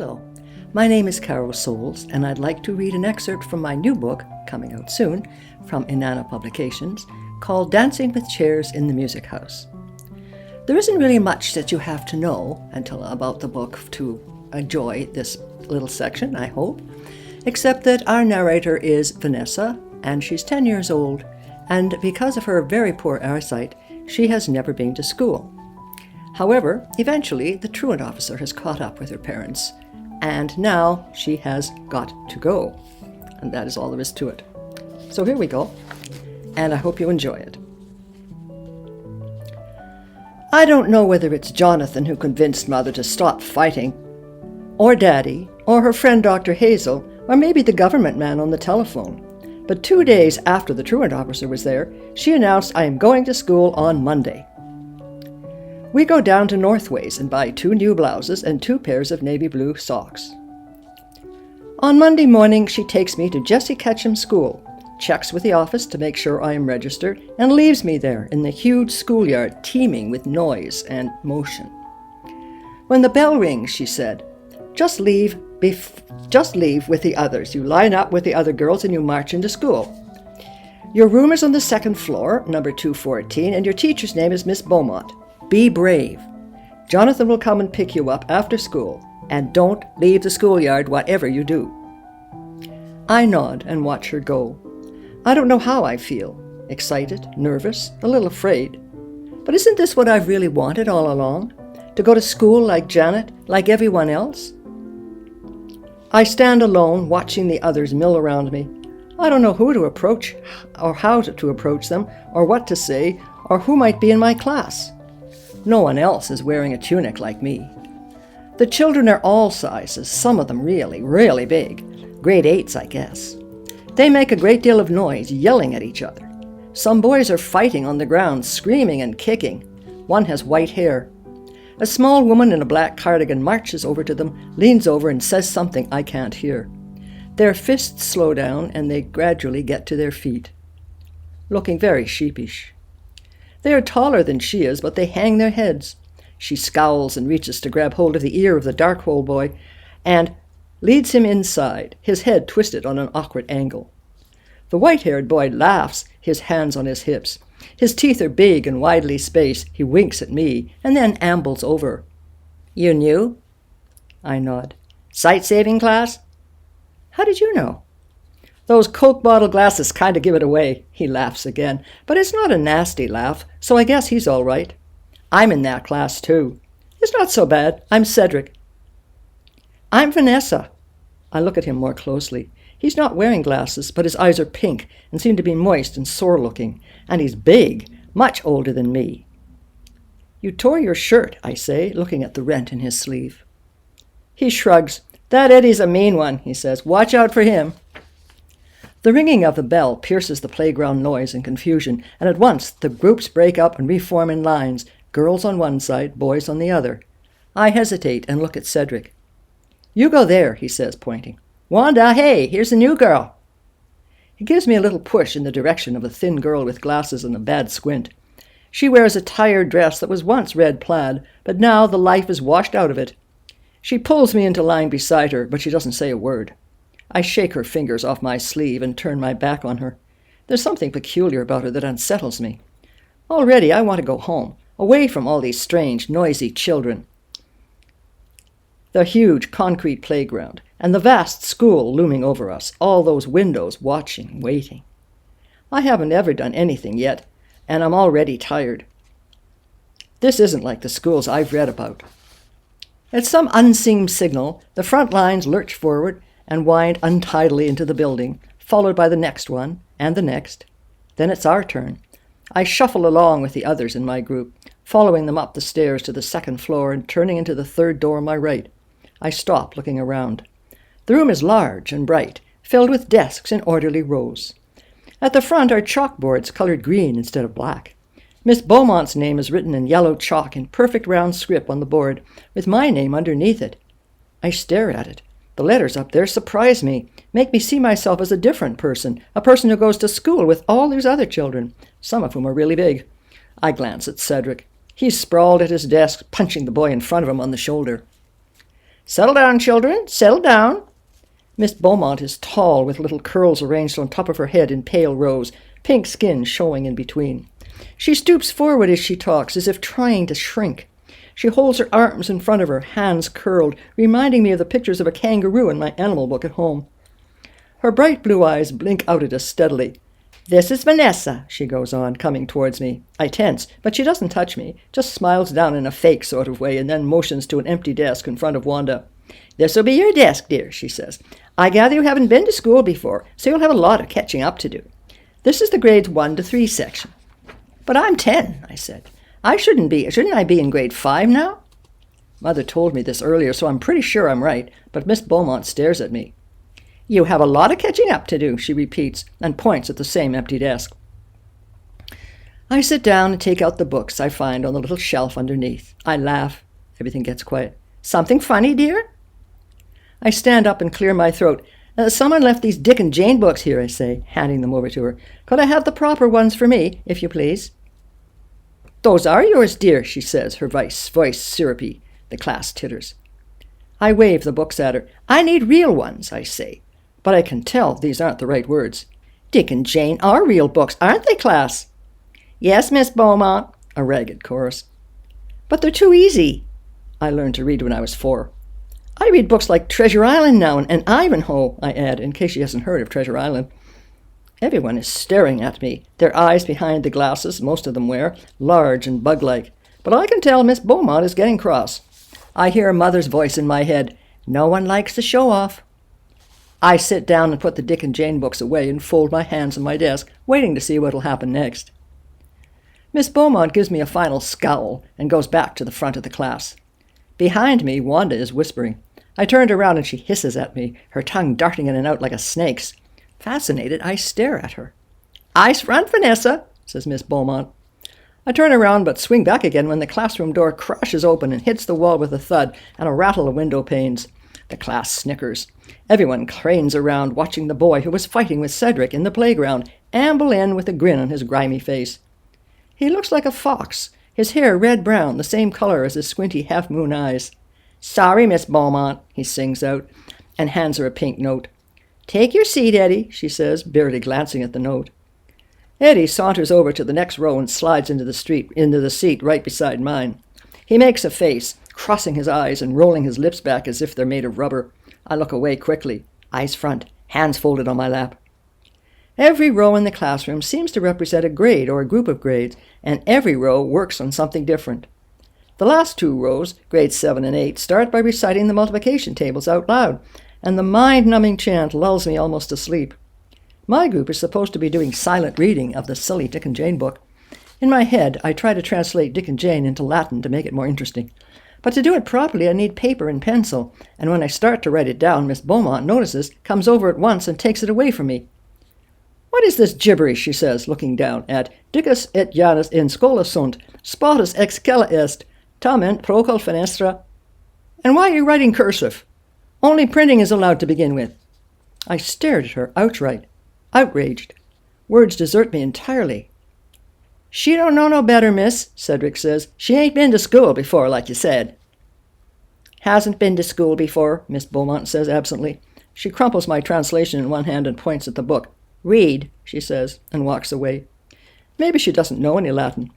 Hello, my name is Carol Souls, and I'd like to read an excerpt from my new book, coming out soon, from Inanna Publications, called Dancing with Chairs in the Music House. There isn't really much that you have to know about the book to enjoy this little section, I hope, except that our narrator is Vanessa, and she's 10 years old, and because of her very poor eyesight, she has never been to school. However, eventually, the truant officer has caught up with her parents, and now she has got to go. And that is all there is to it. So here we go, and I hope you enjoy it. I don't know whether it's Jonathan who convinced Mother to stop fighting, or Daddy, or her friend Dr. Hazel, or maybe the government man on the telephone. But 2 days after the truant officer was there, she announced, "I am going to school on Monday." We go down to Northways and buy 2 new blouses and 2 pairs of navy blue socks. On Monday morning, she takes me to Jessie Ketchum's school, checks with the office to make sure I am registered, and leaves me there in the huge schoolyard teeming with noise and motion. When the bell rings, she said, just leave with the others. You line up with the other girls and you march into school. Your room is on the 2nd floor, number 214, and your teacher's name is Miss Beaumont. Be brave. Jonathan will come and pick you up after school, and don't leave the schoolyard whatever you do. I nod and watch her go. I don't know how I feel. Excited, nervous, a little afraid. But isn't this what I've really wanted all along? To go to school like Janet, like everyone else? I stand alone, watching the others mill around me. I don't know who to approach, or how to approach them, or what to say, or who might be in my class. No one else is wearing a tunic like me. The children are all sizes, some of them really, really big. Grade 8s, I guess. They make a great deal of noise, yelling at each other. Some boys are fighting on the ground, screaming and kicking. One has white hair. A small woman in a black cardigan marches over to them, leans over and says something I can't hear. Their fists slow down and they gradually get to their feet, looking very sheepish. They are taller than she is, but they hang their heads. She scowls and reaches to grab hold of the ear of the dark-hole boy and leads him inside, his head twisted on an awkward angle. The white-haired boy laughs, his hands on his hips. His teeth are big and widely spaced. He winks at me and then ambles over. You knew? I nod. Sight-saving class? How did you know? Those Coke bottle glasses kind of give it away, he laughs again. But it's not a nasty laugh, so I guess he's all right. I'm in that class, too. It's not so bad. I'm Cedric. I'm Vanessa. I look at him more closely. He's not wearing glasses, but his eyes are pink and seem to be moist and sore-looking. And he's big, much older than me. You tore your shirt, I say, looking at the rent in his sleeve. He shrugs. That Eddie's a mean one, he says. Watch out for him. The ringing of the bell pierces the playground noise and confusion, and at once the groups break up and reform in lines, girls on one side, boys on the other. I hesitate and look at Cedric. You go there, he says, pointing. Wanda, hey, here's a new girl. He gives me a little push in the direction of a thin girl with glasses and a bad squint. She wears a tired dress that was once red plaid, but now the life is washed out of it. She pulls me into line beside her, but she doesn't say a word. I shake her fingers off my sleeve and turn my back on her. There's something peculiar about her that unsettles me. Already I want to go home, away from all these strange, noisy children. The huge concrete playground, and the vast school looming over us, all those windows watching, waiting. I haven't ever done anything yet, and I'm already tired. This isn't like the schools I've read about. At some unseen signal, the front lines lurch forward and wind untidily into the building, followed by the next one, and the next. Then it's our turn. I shuffle along with the others in my group, following them up the stairs to the 2nd floor and turning into the 3rd door on my right. I stop, looking around. The room is large and bright, filled with desks in orderly rows. At the front are chalkboards colored green instead of black. Miss Beaumont's name is written in yellow chalk in perfect round script on the board, with my name underneath it. I stare at it. The letters up there surprise me, make me see myself as a different person, a person who goes to school with all these other children, some of whom are really big. I glance at Cedric. He's sprawled at his desk, punching the boy in front of him on the shoulder. Settle down, children, settle down. Miss Beaumont is tall, with little curls arranged on top of her head in pale rows, pink skin showing in between. She stoops forward as she talks, as if trying to shrink. She holds her arms in front of her, hands curled, reminding me of the pictures of a kangaroo in my animal book at home. Her bright blue eyes blink out at us steadily. This is Vanessa, she goes on, coming towards me. I tense, but she doesn't touch me, just smiles down in a fake sort of way and then motions to an empty desk in front of Wanda. This'll be your desk, dear, she says. I gather you haven't been to school before, so you'll have a lot of catching up to do. This is the grades 1 to 3 section. But I'm 10, I said. Shouldn't I be in grade 5 now? Mother told me this earlier, so I'm pretty sure I'm right, but Miss Beaumont stares at me. You have a lot of catching up to do, she repeats, and points at the same empty desk. I sit down and take out the books I find on the little shelf underneath. I laugh. Everything gets quiet. Something funny, dear? I stand up and clear my throat. Someone left these Dick and Jane books here, I say, handing them over to her. Could I have the proper ones for me, if you please? Those are yours, dear, she says, her voice syrupy. The class titters. I wave the books at her. I need real ones, I say. But I can tell these aren't the right words. Dick and Jane are real books, aren't they, class? Yes, Miss Beaumont, a ragged chorus. But they're too easy. I learned to read when I was 4. I read books like Treasure Island now and Ivanhoe, I add, in case she hasn't heard of Treasure Island. Everyone is staring at me, their eyes behind the glasses most of them wear, large and bug-like. But I can tell Miss Beaumont is getting cross. I hear Mother's voice in my head. No one likes to show off. I sit down and put the Dick and Jane books away and fold my hands on my desk, waiting to see what will happen next. Miss Beaumont gives me a final scowl and goes back to the front of the class. Behind me, Wanda is whispering. I turned around and she hisses at me, her tongue darting in and out like a snake's. Fascinated, I stare at her. Eyes front, Vanessa, says Miss Beaumont. I turn around but swing back again when the classroom door crashes open and hits the wall with a thud and a rattle of window panes. The class snickers. Everyone cranes around, watching the boy who was fighting with Cedric in the playground amble in with a grin on his grimy face. He looks like a fox, his hair red-brown, the same color as his squinty half-moon eyes. Sorry, Miss Beaumont, he sings out, and hands her a pink note. Take your seat, Eddie, she says, barely glancing at the note. Eddie saunters over to the next row and slides into the seat right beside mine. He makes a face, crossing his eyes and rolling his lips back as if they're made of rubber. I look away quickly, eyes front, hands folded on my lap. Every row in the classroom seems to represent a grade or a group of grades, and every row works on something different. The last 2 rows, grades 7 and 8, start by reciting the multiplication tables out loud, and the mind-numbing chant lulls me almost to sleep. My group is supposed to be doing silent reading of the silly Dick and Jane book. In my head, I try to translate Dick and Jane into Latin to make it more interesting. But to do it properly, I need paper and pencil, and when I start to write it down, Miss Beaumont notices, comes over at once, and takes it away from me. What is this gibberish, she says, looking down at Dicus et Janus in schola sunt, spotus excella est, tamen procul fenestra. And why are you writing cursive? Only printing is allowed to begin with. I stared at her outright, outraged. Words desert me entirely. She don't know no better, miss, Cedric says. She ain't been to school before, like you said. Hasn't been to school before, Miss Beaumont says absently. She crumples my translation in one hand and points at the book. Read, she says, and walks away. Maybe she doesn't know any Latin.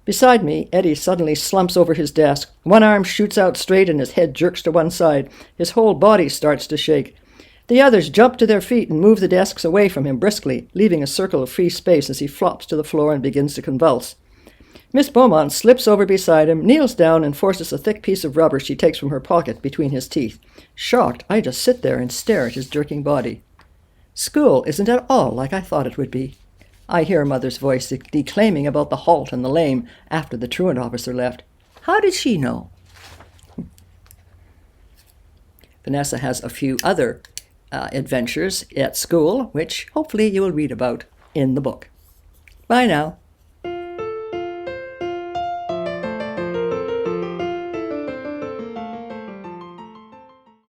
Beside me, Eddie suddenly slumps over his desk. One arm shoots out straight and his head jerks to one side. His whole body starts to shake. The others jump to their feet and move the desks away from him briskly, leaving a circle of free space as he flops to the floor and begins to convulse. Miss Beaumont slips over beside him, kneels down, and forces a thick piece of rubber she takes from her pocket between his teeth. Shocked, I just sit there and stare at his jerking body. School isn't at all like I thought it would be. I hear Mother's voice declaiming about the halt and the lame after the truant officer left. How did she know? Vanessa has a few other adventures at school, which hopefully you will read about in the book. Bye now.